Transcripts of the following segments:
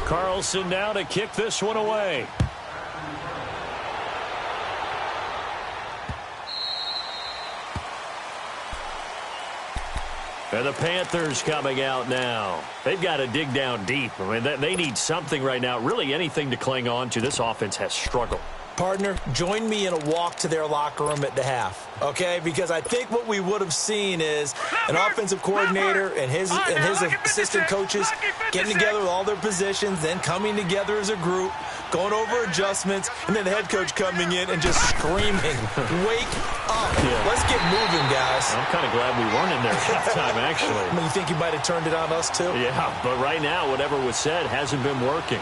Carlson now to kick this one away. And the Panthers coming out now. They've got to dig down deep. I mean, they need something right now, really anything to cling on to. This offense has struggled. Partner, join me in a walk to their locker room at the half, okay? Because I think what we would have seen is an offensive coordinator and his assistant coaches getting together with all their positions, then coming together as a group, going over adjustments, and then the head coach coming in and just screaming, wake up. Yeah. Let's get moving, guys. I'm kind of glad we weren't in there at halftime, actually. I mean, you think you might have turned it on us, too? Yeah, but right now, whatever was said hasn't been working.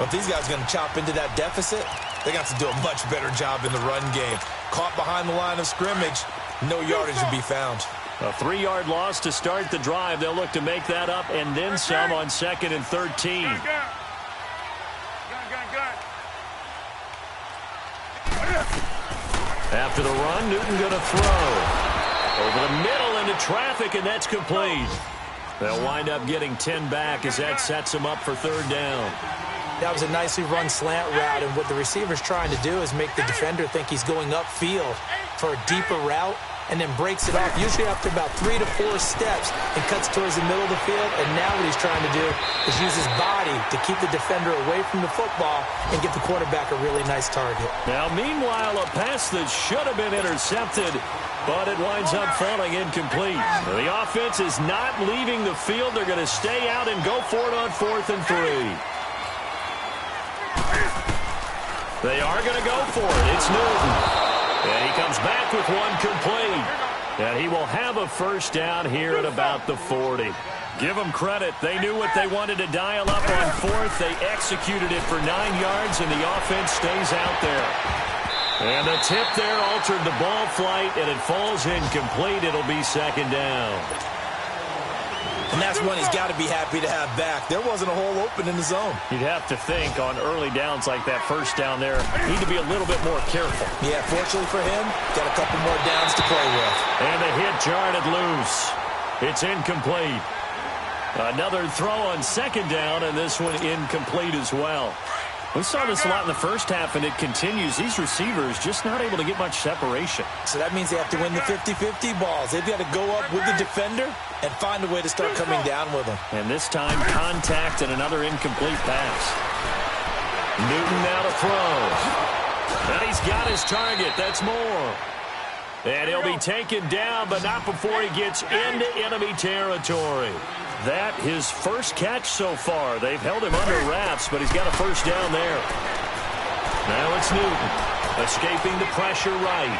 But these guys are going to chop into that deficit. They got to do a much better job in the run game. Caught behind the line of scrimmage, no yardage to be found. A 3-yard loss to start the drive. They'll look to make that up and then some on 2nd and 13. After the run, Newton going to throw. Over the middle into traffic, and that's complete. They'll wind up getting 10 back as that sets them up for 3rd down. That was a nicely run slant route, and what the receiver's trying to do is make the defender think he's going upfield for a deeper route and then breaks it off, usually after about 3 to 4 steps, and cuts towards the middle of the field. And now what he's trying to do is use his body to keep the defender away from the football and get the quarterback a really nice target. Now, meanwhile, a pass that should have been intercepted, but it winds up falling incomplete. The offense is not leaving the field. They're going to stay out and go for it on 4th and 3. They are going to go for it. It's Newton. And he comes back with one complete. And he will have a 1st down here at about the 40. Give them credit. They knew what they wanted to dial up on 4th. They executed it for 9 yards, and the offense stays out there. And the tip there altered the ball flight, and it falls incomplete. It'll be 2nd down. And that's one he's got to be happy to have back. There wasn't a hole open in the zone. You'd have to think on early downs like that 1st down there, need to be a little bit more careful. Yeah, fortunately for him, got a couple more downs to play with. And the hit jarred it loose. It's incomplete. Another throw on 2nd down, and this one incomplete as well. We saw this a lot in the first half, and it continues. These receivers just not able to get much separation. So that means they have to win the 50-50 balls. They've got to go up with the defender and find a way to start coming down with them. And this time, contact and another incomplete pass. Newton now to throw. And he's got his target. That's more. And he'll be taken down, but not before he gets into enemy territory. That his first catch so far. They've held him under wraps, but he's got a 1st down there. Now it's Newton, escaping the pressure right.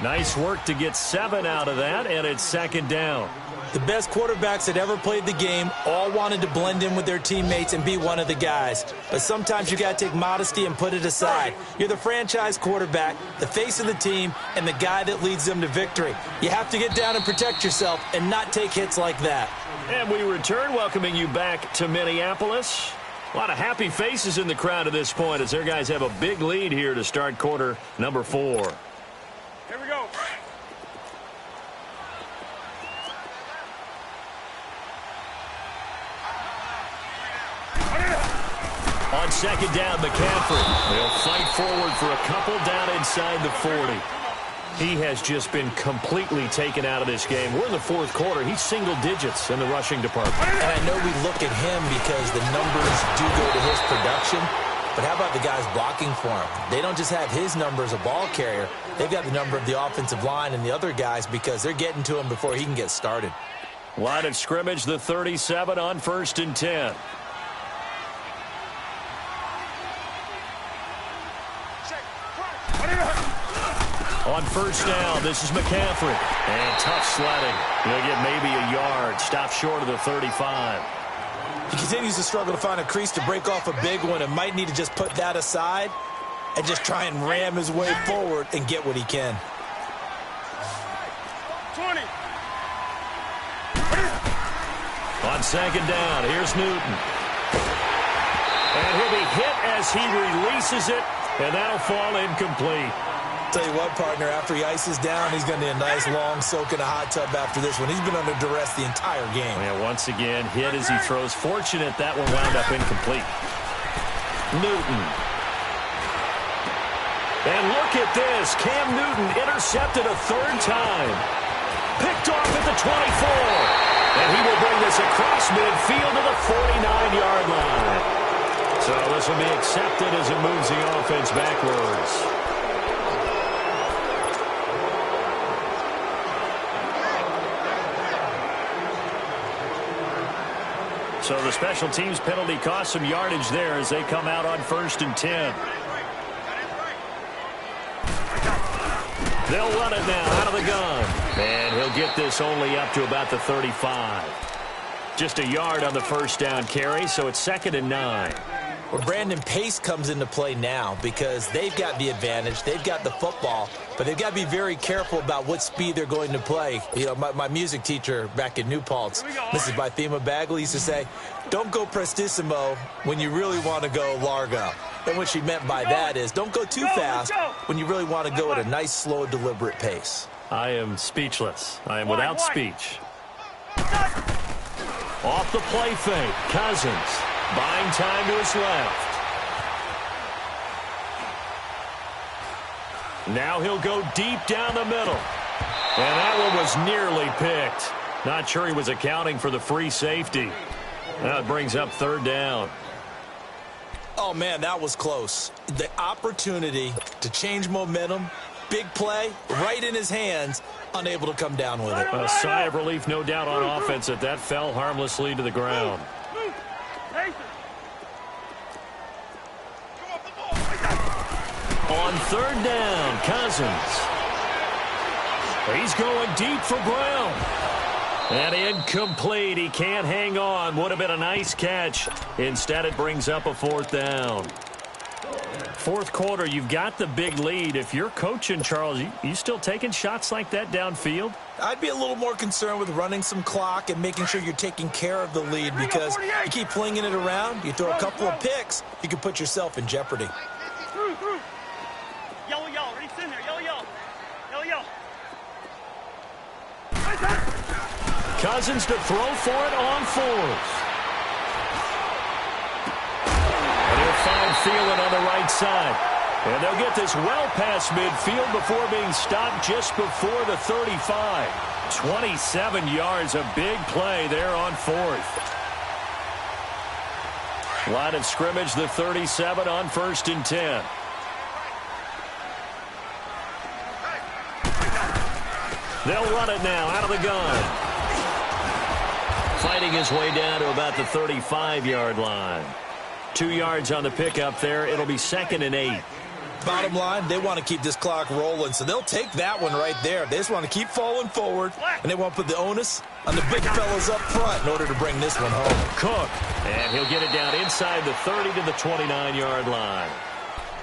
Nice work to get 7 out of that, and it's 2nd down. The best quarterbacks that ever played the game all wanted to blend in with their teammates and be one of the guys. But sometimes you got to take modesty and put it aside. You're the franchise quarterback, the face of the team, and the guy that leads them to victory. You have to get down and protect yourself and not take hits like that. And we return, welcoming you back to Minneapolis. A lot of happy faces in the crowd at this point as their guys have a big lead here to start quarter number 4. Here we go. On 2nd down, McCaffrey. They'll fight forward for a couple down inside the 40. He has just been completely taken out of this game. We're in the 4th quarter. He's single digits in the rushing department. And I know we look at him because the numbers do go to his production. But how about the guys blocking for him? They don't just have his number as a ball carrier. They've got the number of the offensive line and the other guys because they're getting to him before he can get started. Line of scrimmage, the 37 on 1st and 10. On 1st down, this is McCaffrey. And tough sledding. He'll get maybe a yard. Stop short of the 35. He continues to struggle to find a crease to break off a big one and might need to just put that aside and just try and ram his way forward and get what he can. 20. On 2nd down, here's Newton. And he'll be hit as he releases it, and that'll fall incomplete. Tell you what, partner, after he ices down, he's going to need a nice long soak in a hot tub after this one. He's been under duress the entire game. Yeah, once again, hit as he throws. Fortunate that one wound up incomplete. Newton. And look at this. Cam Newton intercepted a third time. Picked off at the 24. And he will bring this across midfield to the 49-yard line. So this will be accepted as it moves the offense backwards. So the special teams penalty cost some yardage there as they come out on 1st and 10. They'll run it now out of the gun. And he'll get this only up to about the 35. Just a yard on the first down carry, so it's 2nd and 9. Well, Brandon, pace comes into play now because they've got the advantage. They've got the football, but they've got to be very careful about what speed they're going to play. You know, my music teacher back in New Paltz, Mrs. Bythema Bagley, used to say, don't go prestissimo when you really want to go largo. And what she meant by that is don't go too fast when you really want to go at a nice, slow, deliberate pace. I am speechless. I am without speech. Off the play fake, Cousins. Buying time to his left. Now he'll go deep down the middle. And that one was nearly picked. Not sure he was accounting for the free safety. Now it brings up 3rd down. Oh, man, that was close. The opportunity to change momentum, big play, right in his hands, unable to come down with it. A sigh of relief, no doubt, on offense that fell harmlessly to the ground. On 3rd down, Cousins. He's going deep for Brown. And incomplete. He can't hang on. Would have been a nice catch. Instead, it brings up a 4th down. 4th quarter, you've got the big lead. If you're coaching, Charles, you still taking shots like that downfield? I'd be a little more concerned with running some clock and making sure you're taking care of the lead because you keep flinging it around, you throw a couple of picks, you can put yourself in jeopardy. Yellow, yellow. Ready, in there. Yellow, yellow. Yellow, yellow. Cousins to throw for it on 4th. And he'll find Thielen on the right side. And they'll get this well past midfield before being stopped just before the 35. 27 yards, a big play there on 4th. Line of scrimmage, the 37 on 1st and 10. They'll run it now out of the gun. Fighting his way down to about the 35-yard line. 2 yards on the pickup there. It'll be 2nd and 8. Bottom line, they want to keep this clock rolling, so they'll take that one right there. They just want to keep falling forward, and they want to put the onus on the big fellas up front in order to bring this one home. Cook, and he'll get it down inside the 30 to the 29-yard line.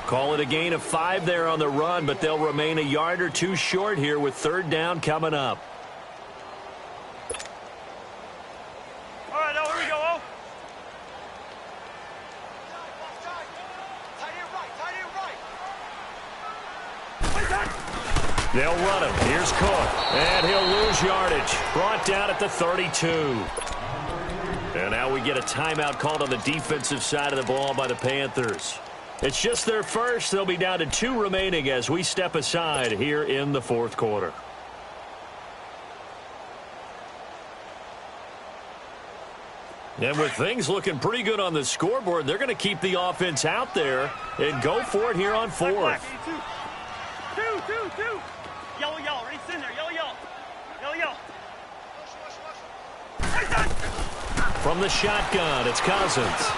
Call it a gain of 5 there on the run, but they'll remain a yard or 2 short here with 3rd down coming up. All right, now here we go, They'll run him. Here's Cook. And he'll lose yardage. Brought down at the 32. And now we get a timeout called on the defensive side of the ball by the Panthers. It's just their first. They'll be down to 2 remaining as we step aside here in the 4th quarter. And with things looking pretty good on the scoreboard, they're going to keep the offense out there and go for it here on 4th. Two. Yellow, yellow. Ready, in there. Yellow, yellow. Yellow, yellow. From the shotgun, it's Cousins.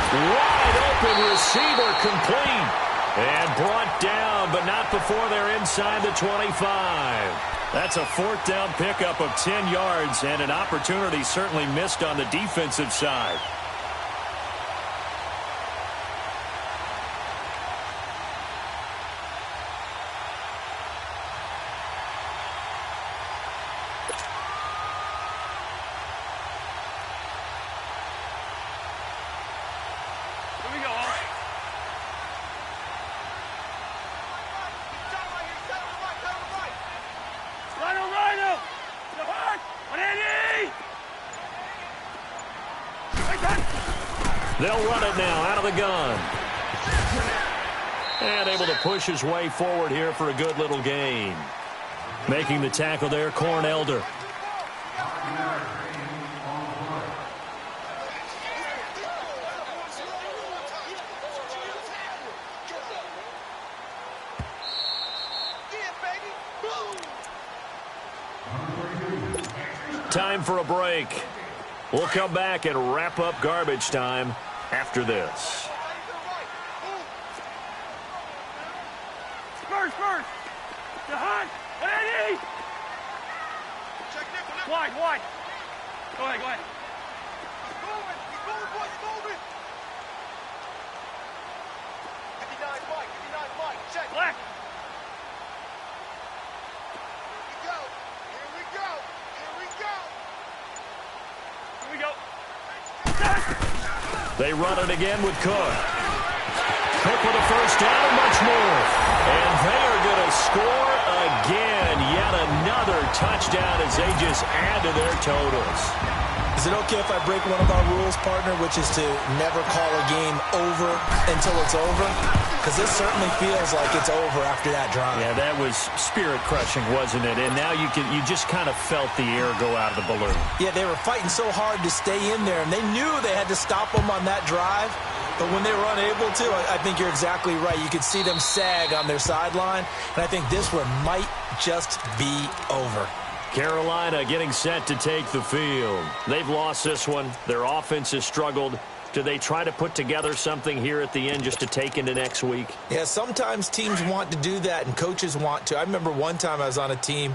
Wide open receiver, complete. And brought down, but not before they're inside the 25. That's a 4th down pickup of 10 yards and an opportunity certainly missed on the defensive side. Here we go, They'll run it now out of the gun. And able to push his way forward here for a good little gain. Making the tackle there, Corn Elder. Time for a break. We'll come back and wrap up garbage time after this. First. The hunt. Eddie. Wide. Go ahead. He's moving, boys, moving. 59 Mike. Check. Black. Here we go. They run it again with Cook. Cook with a first down and much more. And they are going to score again. Yet another touchdown as they just add to their totals. Is it okay if I break one of our rules, partner, which is to never call a game over until it's over? Because this certainly feels like it's over after that drive. Yeah, that was spirit-crushing, wasn't it? And now you just kind of felt the air go out of the balloon. Yeah, they were fighting so hard to stay in there, and they knew they had to stop them on that drive. But when they were unable to, I think you're exactly right. You could see them sag on their sideline, and I think this one might just be over. Carolina getting set to take the field. They've lost this one. Their offense has struggled. Do they try to put together something here at the end just to take into next week? Yeah, sometimes teams want to do that and coaches want to. I remember one time I was on a team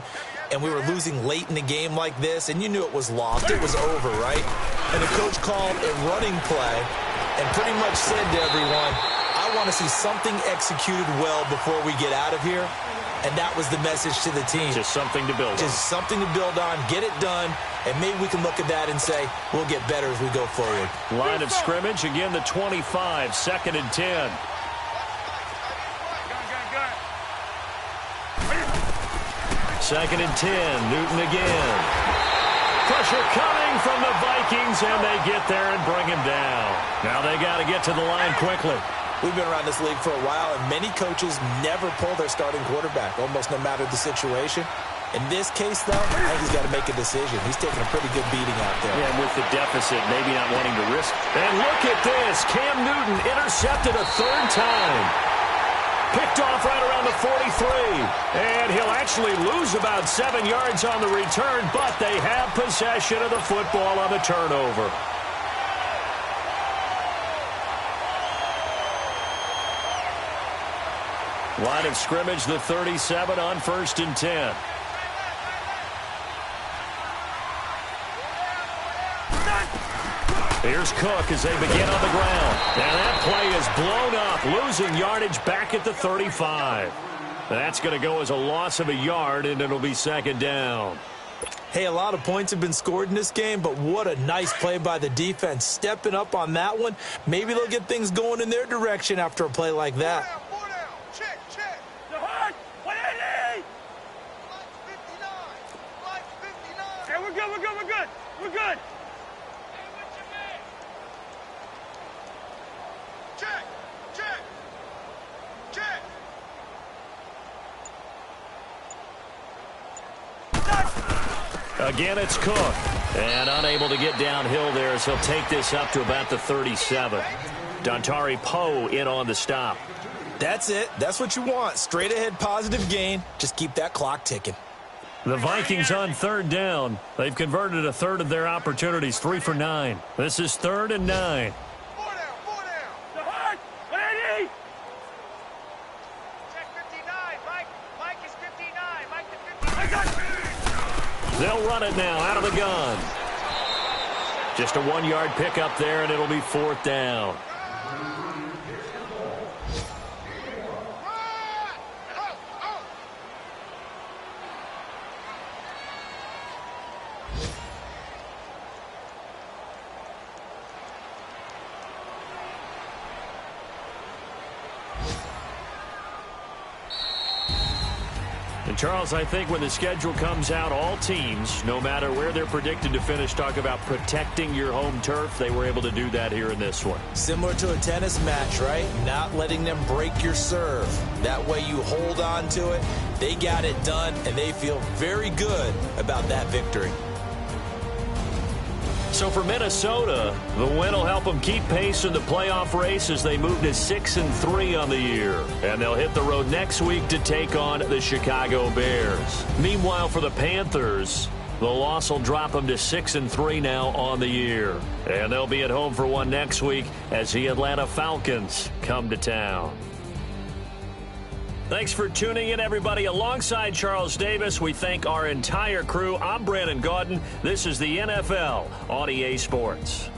and we were losing late in the game like this, and you knew it was lost. It was over, right? And the coach called a running play and pretty much said to everyone, I want to see something executed well before we get out of here. And that was the message to the team. Just something to build on. Just something to build on, get it done, and maybe we can look at that and say, we'll get better as we go forward. Line of scrimmage, again the 25, 2nd and 10. Second and 10, Newton again. Pressure coming from the Vikings, and they get there and bring him down. Now they got to get to the line quickly. We've been around this league for a while, and many coaches never pull their starting quarterback, almost no matter the situation. In this case, though, I think he's got to make a decision. He's taking a pretty good beating out there. Yeah, and with the deficit, maybe not wanting to risk. And look at this. Cam Newton intercepted a third time. Picked off right around the 43. And he'll actually lose about 7 yards on the return, but they have possession of the football on the turnover. Line of scrimmage, the 37 on 1st and 10. Here's Cook as they begin on the ground. Now that play is blown up, losing yardage back at the 35. That's going to go as a loss of a yard, and it'll be 2nd down. Hey, a lot of points have been scored in this game, but what a nice play by the defense. Stepping up on that one. Maybe they'll get things going in their direction after a play like that. We're good. Again, it's Cook. And unable to get downhill there as he'll take this up to about the 37. Dontari Poe in on the stop. That's it. That's what you want. Straight ahead positive gain. Just keep that clock ticking. The Vikings on 3rd down. They've converted a third of their opportunities, 3 for 9. This is 3rd and 9. Four down. The hunt. Eddie. Check 59. Mike is 59. Mike to 59. They'll run it now out of the gun. Just a 1-yard pickup there, and it'll be 4th down. And, Charles, I think when the schedule comes out, all teams, no matter where they're predicted to finish, talk about protecting your home turf. They were able to do that here in this one. Similar to a tennis match, right? Not letting them break your serve. That way you hold on to it. They got it done, and they feel very good about that victory. So for Minnesota, the win will help them keep pace in the playoff race as they move to 6-3 on the year. And they'll hit the road next week to take on the Chicago Bears. Meanwhile, for the Panthers, the loss will drop them to 6-3 now on the year. And they'll be at home for one next week as the Atlanta Falcons come to town. Thanks for tuning in, everybody. Alongside Charles Davis, we thank our entire crew. I'm Brandon Gaudin. This is the NFL on EA Sports.